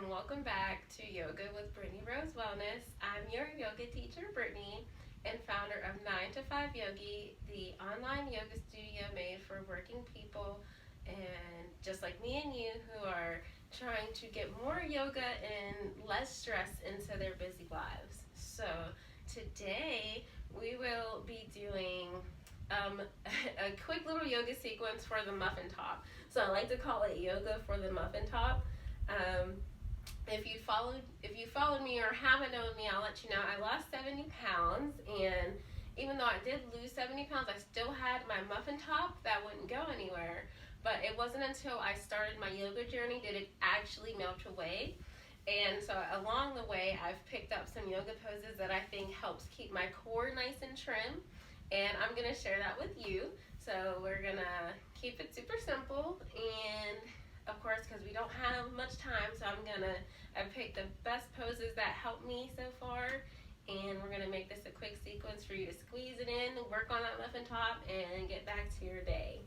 and welcome back to Yoga with Brittany Rose Wellness. I'm your yoga teacher, Brittany, and founder of 9 to 5 Yogi, the online yoga studio made for working people and just like me and you who are trying to get more yoga and less stress into their busy lives. So today we will be doing a quick little yoga sequence for the muffin top. So I like to call it yoga for the muffin top. If you followed me or haven't known me, I'll let you know I lost 70 pounds, and even though I did lose 70 pounds, I still had my muffin top that wouldn't go anywhere. But it wasn't until I started my yoga journey did it actually melt away. And so along the way, I've picked up some yoga poses that I think helps keep my core nice and trim, and I'm gonna share that with you. So we're gonna keep it super simple, and of course, because we don't have much time, so I've picked the best poses that help me so far, and we're gonna make this a quick sequence for you to squeeze it in, work on that muffin top, and get back to your day.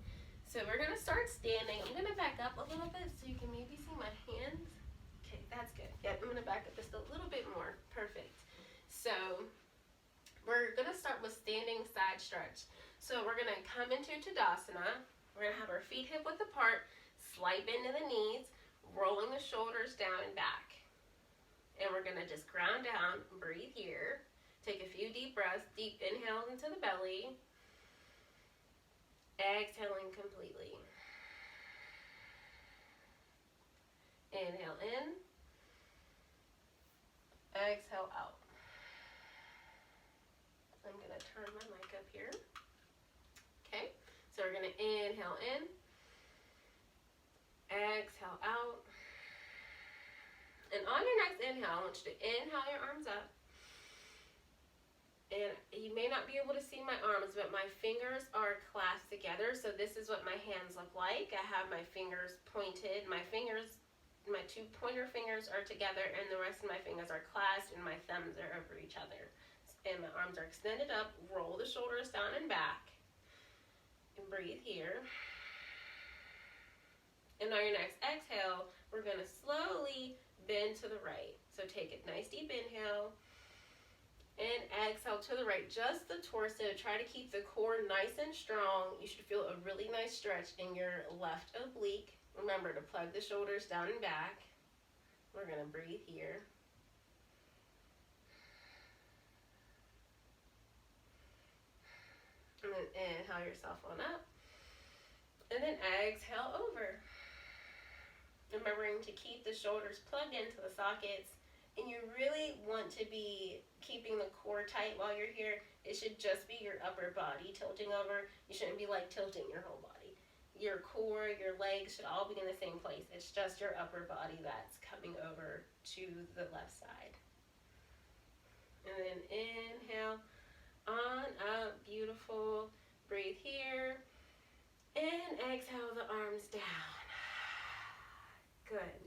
So we're gonna start standing. I'm gonna back up a little bit so you can maybe see my hands. Okay, that's good. Yep, I'm gonna back up just a little bit more. Perfect. So we're gonna start with standing side stretch. So we're gonna come into Tadasana. We're gonna have our feet hip width apart. Slight bend in the knees, rolling the shoulders down and back. And we're going to just ground down, breathe here. Take a few deep breaths, deep inhales into the belly. Exhaling completely. Inhale in. Exhale out. I'm going to turn my mic up here. Okay, so we're going to inhale in. Exhale out. And on your next inhale, I want you to inhale your arms up. And you may not be able to see my arms, but my fingers are clasped together. So this is what my hands look like. I have my fingers pointed. My two pointer fingers are together, and the rest of my fingers are clasped, and my thumbs are over each other. And my arms are extended up. Roll the shoulders down and back. And breathe here. And on your next exhale, we're going to slowly bend to the right. So take a nice deep inhale and exhale to the right, just the torso. Try to keep the core nice and strong. You should feel a really nice stretch in your left oblique. Remember to plug the shoulders down and back. We're going to breathe here. And then inhale yourself on up. And then exhale over. Remembering to keep the shoulders plugged into the sockets, and you really want to be keeping the core tight while you're here. It should just be your upper body tilting over. You shouldn't be like tilting your whole body. Your core, your legs should all be in the same place. It's just your upper body that's coming over to the left side. And then inhale on up, beautiful. Breathe here, and exhale the arms down. Good.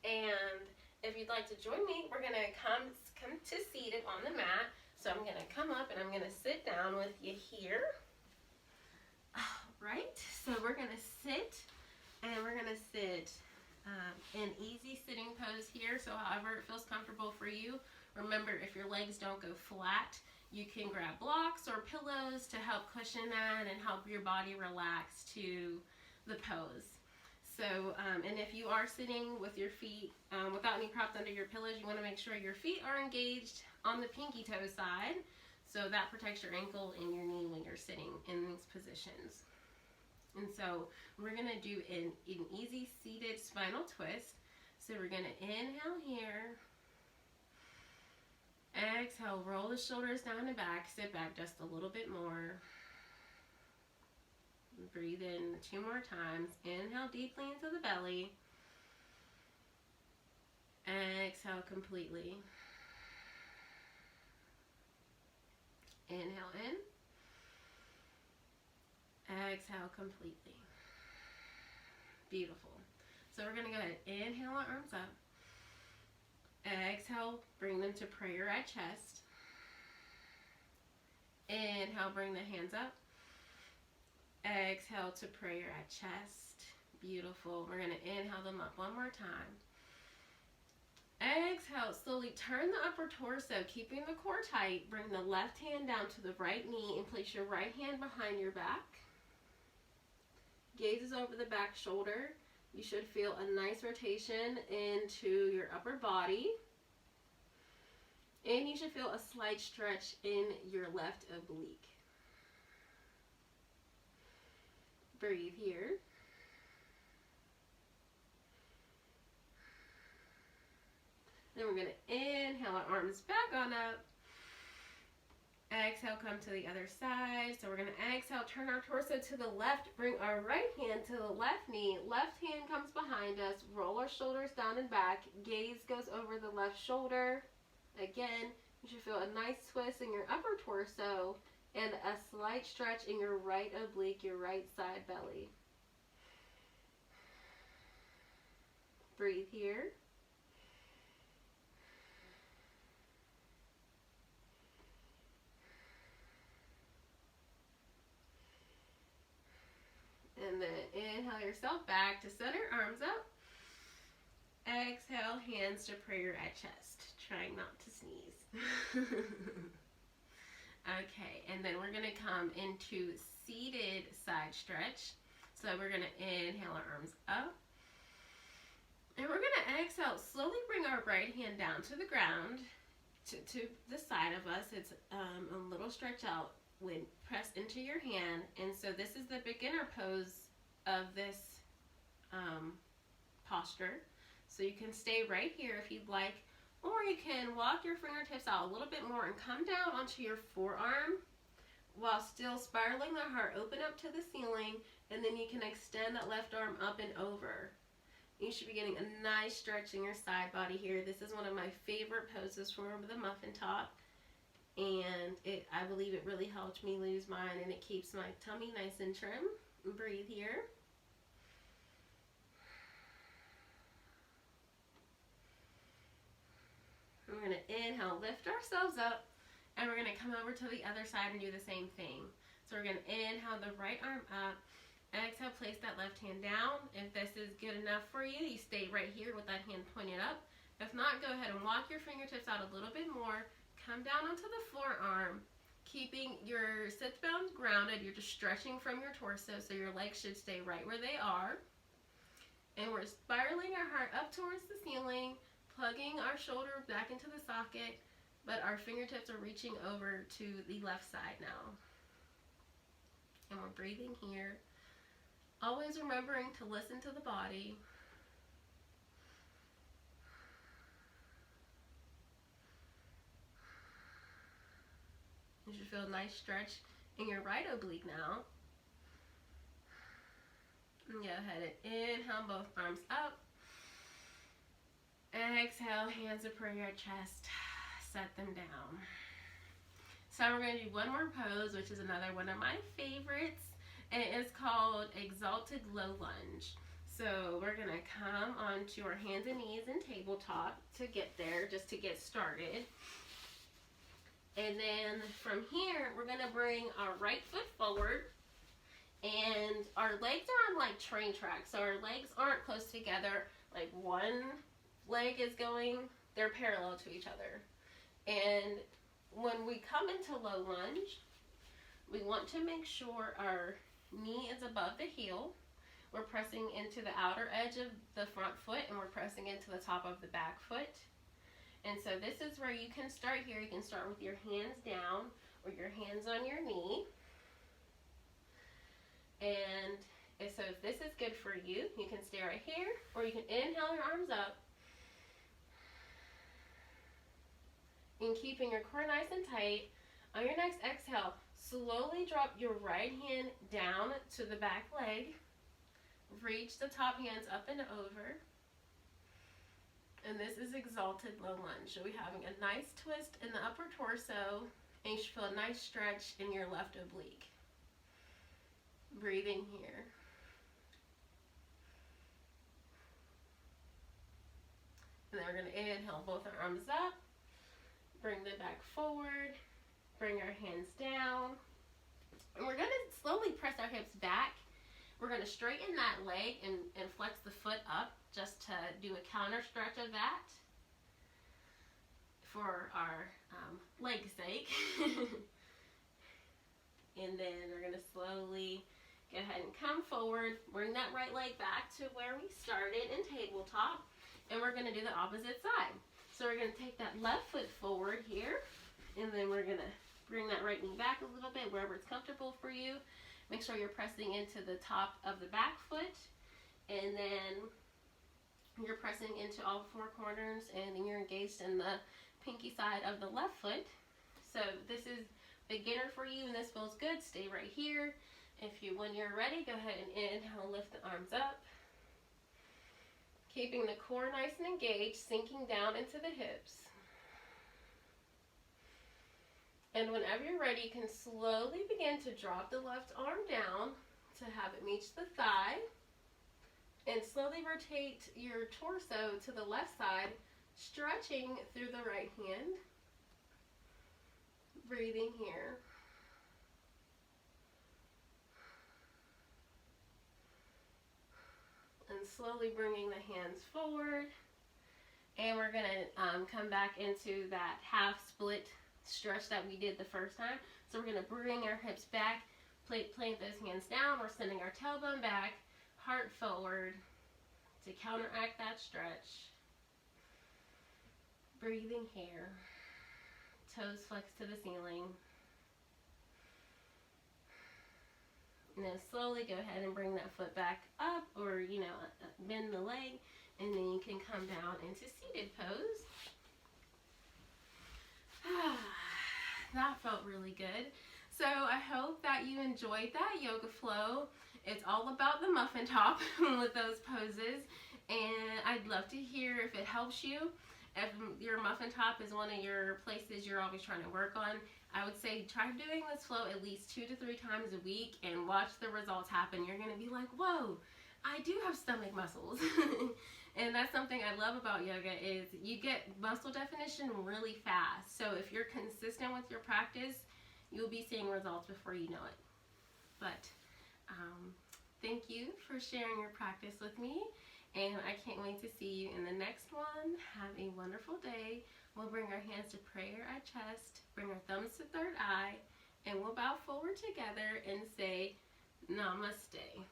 And if you'd like to join me, we're going to come to seated on the mat. So I'm going to come up and I'm going to sit down with you here. All right. So we're going to sit, and we're going to sit in easy sitting pose here. So however it feels comfortable for you. Remember, if your legs don't go flat, you can grab blocks or pillows to help cushion that and help your body relax to the pose. So, and if you are sitting with your feet without any props under your pillows, you want to make sure your feet are engaged on the pinky toe side, so that protects your ankle and your knee when you're sitting in these positions. And so we're going to do an easy seated spinal twist. So we're going to inhale here. Exhale, roll the shoulders down and back. Sit back just a little bit more. Breathe in 2 more times. Inhale deeply into the belly. Exhale completely. Inhale in. Exhale completely. Beautiful. So we're going to go ahead and inhale our arms up. Exhale, bring them to prayer at chest. Inhale, bring the hands up. Exhale to prayer at chest. Beautiful. We're going to inhale them up one more time. exhale, slowly turn the upper torso, keeping the core tight. Bring the left hand down to the right knee and place your right hand behind your back. Gaze is over the back shoulder. You should feel a nice rotation into your upper body. And you should feel a slight stretch in your left oblique. Breathe here. Then we're going to inhale our arms back on up. Exhale, come to the other side. So we're going to exhale, turn our torso to the left, bring our right hand to the left knee. Left hand comes behind us, roll our shoulders down and back. Gaze goes over the left shoulder. Again, you should feel a nice twist in your upper torso and a slight stretch in your right oblique, your right side belly. Breathe here. And then inhale yourself back to center, arms up. Exhale, hands to prayer at chest. Trying not to sneeze. Okay, and then we're going to come into seated side stretch. So we're going to inhale our arms up. And we're going to exhale, slowly bring our right hand down to the ground, to the side of us. It's a little stretch out when press into your hand. And so this is the beginner pose of this posture. So you can stay right here if you'd like, or you can walk your fingertips out a little bit more and come down onto your forearm while still spiraling the heart open up to the ceiling, and then you can extend that left arm up and over. You should be getting a nice stretch in your side body here. This is one of my favorite poses for the muffin top, and I believe it really helped me lose mine, and it keeps my tummy nice and trim. Breathe here. We're going to inhale, lift ourselves up, and we're going to come over to the other side and do the same thing. So we're going to inhale the right arm up, exhale, place that left hand down. If this is good enough for you, you stay right here with that hand pointed up. If not, go ahead and walk your fingertips out a little bit more, come down onto the forearm, keeping your sit bones grounded. You're just stretching from your torso, so your legs should stay right where they are. And we're spiraling our heart up towards the ceiling, plugging our shoulder back into the socket, but our fingertips are reaching over to the left side now. And we're breathing here. Always remembering to listen to the body. You should feel a nice stretch in your right oblique now. And go ahead and inhale, both arms up. Exhale, hands of prayer at chest. Set them down. So we're going to do one more pose, which is another one of my favorites. And it is called exalted low lunge. So we're going to come onto our hands and knees in tabletop to get there, just to get started. And then from here, we're going to bring our right foot forward. And our legs are on like train tracks. So our legs aren't close together. Like one leg is going, they're parallel to each other. And when we come into low lunge, we want to make sure our knee is above the heel. We're pressing into the outer edge of the front foot, and we're pressing into the top of the back foot. And so this is where you can start here. You can start with your hands down or your hands on your knee. And so if this is good for you, you can stay right here, or you can inhale your arms up. And keeping your core nice and tight, on your next exhale, slowly drop your right hand down to the back leg. Reach the top hands up and over. And this is exalted low lunge. So we're having a nice twist in the upper torso, and you should feel a nice stretch in your left oblique. Breathing here. And then we're going to inhale both our arms up. Bring them back forward. Bring our hands down. And we're going to slowly press our hips back. We're going to straighten that leg and flex the foot up just to do a counter stretch of that. for our leg's sake. And then we're going to slowly go ahead and come forward, bring that right leg back to where we started in tabletop, and we're going to do the opposite side. So we're going to take that left foot forward here, and then we're going to bring that right knee back a little bit wherever it's comfortable for you. Make sure you're pressing into the top of the back foot, and then you're pressing into all four corners, and then you're engaged in the pinky side of the left foot. So this is beginner for you, and this feels good. Stay right here. When you're ready, go ahead and inhale, lift the arms up. Keeping the core nice and engaged, sinking down into the hips. And whenever you're ready, you can slowly begin to drop the left arm down to have it meet the thigh. And slowly rotate your torso to the left side, stretching through the right hand. Breathing here. And slowly bringing the hands forward. And we're going to come back into that half split stretch that we did the first time. So we're going to bring our hips back, plant those hands down. We're sending our tailbone back, heart forward to counteract that stretch. Breathing here. Toes flex to the ceiling. And then slowly go ahead and bring that foot back up, or bend the leg, and then you can come down into seated pose. That felt really good. So I hope that you enjoyed that yoga flow. It's all about the muffin top with those poses, and I'd love to hear if it helps you. If your muffin top is one of your places you're always trying to work on, I would say try doing this flow at least 2 to 3 times a week and watch the results happen. You're going to be like, whoa, I do have stomach muscles. And that's something I love about yoga is you get muscle definition really fast. So if you're consistent with your practice, you'll be seeing results before you know it. But thank you for sharing your practice with me. And I can't wait to see you in the next one. Have a wonderful day. We'll bring our hands to prayer at chest, bring our thumbs to third eye, and we'll bow forward together and say Namaste.